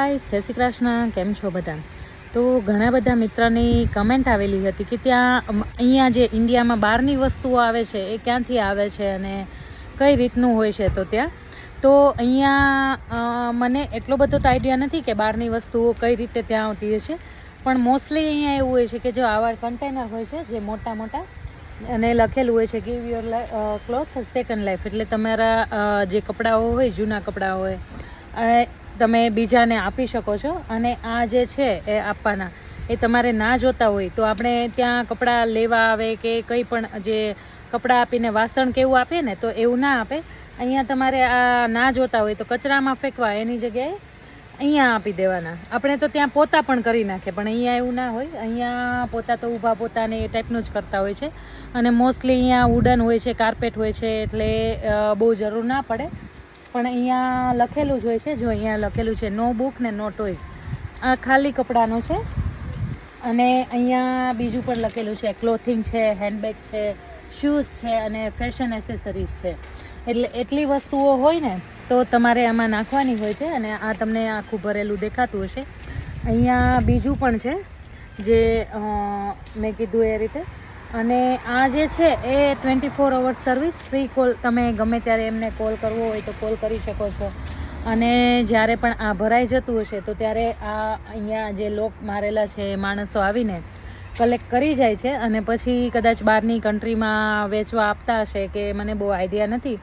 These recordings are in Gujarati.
ગાઈસ, જય શ્રી કૃષ્ણ. કેમ છો બધા? તો ઘણા બધા મિત્રોની કમેન્ટ આવેલી હતી કે ત્યાં અહીંયા જે ઇન્ડિયામાં બહારની વસ્તુઓ આવે છે એ ક્યાંથી આવે છે અને કઈ રીતનું હોય છે. તો અહીંયા મને એટલો બધો તો આઈડિયા નથી કે બહારની વસ્તુઓ કઈ રીતે ત્યાં આવતી હશે, પણ મોસ્ટલી અહીંયા એવું હોય છે કે જો આવા કન્ટેનર હોય છે જે મોટા મોટા અને લખેલું હોય છે give your cloth second life, એટલે તમારા જે કપડાઓ હોય, જૂના કપડાં હોય, તમે બીજાને આપી શકો છો. અને આ જે છે એ આપવાના, એ તમારે ના જોતા હોય તો આપણે ત્યાં કપડાં લેવા આવે કે કંઈ પણ જે કપડાં આપીને વાસણ કેવું આપીએ ને, તો એવું ના આપે. અહીંયા તમારે આ ના જોતા હોય તો કચરામાં ફેંકવા, એની જગ્યાએ અહીંયા આપી દેવાના. આપણે તો ત્યાં પોતા પણ કરી નાખે, પણ અહીંયા એવું ના હોય. અહીંયા પોતા તો ઊભા પોતાને એ ટાઈપનું જ કરતા હોય છે. અને મોસ્ટલી અહીંયા વુડન હોય છે, કાર્પેટ હોય છે, એટલે બહુ જરૂર ના પડે. પણ અહીંયા લખેલું જ હોય છે. જો અહીંયા લખેલું છે નો બુક ને નો ટોયઝ. આ ખાલી કપડાનું છે. અને અહીંયા બીજું પણ લખેલું છે ક્લોથિંગ છે, હેન્ડબેગ છે, શૂઝ છે અને ફેશન એસેસરીઝ છે. એટલે એટલી વસ્તુઓ હોય ને તો તમારે આમાં નાખવાની હોય છે. અને આ તમને આખું ભરેલું દેખાતું હશે. અહીંયા બીજું પણ છે જે મેં કીધું એ રીતે. અને આ જે છે એ 24 અવર્સ સર્વિસ, ફ્રી કોલ. તમે ગમે ત્યારે એમને કોલ કરવો હોય તો કોલ કરી શકો છો. અને જ્યારે પણ આ ભરાઈ જતું હશે તો ત્યારે આ અહીંયા જે લોક મારેલા છે એ માણસો આવીને કલેક્ટ કરી જાય છે. અને પછી કદાચ બહારની કન્ટ્રીમાં વેચવા આપતા હશે કે મને બહુ આઈડિયા નથી,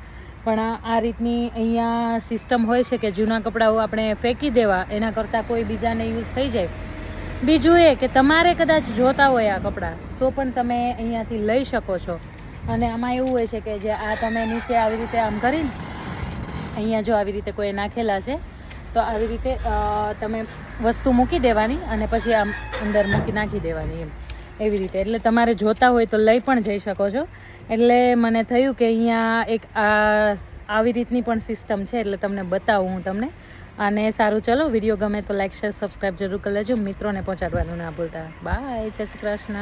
પણ આ રીતની અહીંયા સિસ્ટમ હોય છે કે જૂના કપડાઓ આપણે ફેંકી દેવા એના કરતાં કોઈ બીજાને યુઝ થઈ જાય. બીજું એ કે તમારે કદાચ જોતા હોય આ કપડાં તો પણ તમે અહીંયાથી લઈ શકો છો. અને આમાં એવું હોય છે કે જે આ તમે નીચે આવી રીતે આમ કરીને અહીંયા જો આવી રીતે કોઈ નાખેલા છે તો આવી રીતે તમે વસ્તુ મૂકી દેવાની અને પછી આમ અંદર નાખી દેવાની, એવી રીતે. એટલે તમારે જોતા હોય તો લઈ પણ જઈ શકો છો. એટલે મને થયું કે અહીંયા એક આવી રીતની પણ સિસ્ટમ છે, એટલે તમને બતાવું હું તમને. અને સારું, ચલો, વિડીયો ગમે તો લાઈક, શેર, સબસ્ક્રાઈબ જરૂર કરી લેજો. મિત્રોને પહોંચાડવાનું ના ભૂલતા. બાય, જય શ્રી કૃષ્ણ.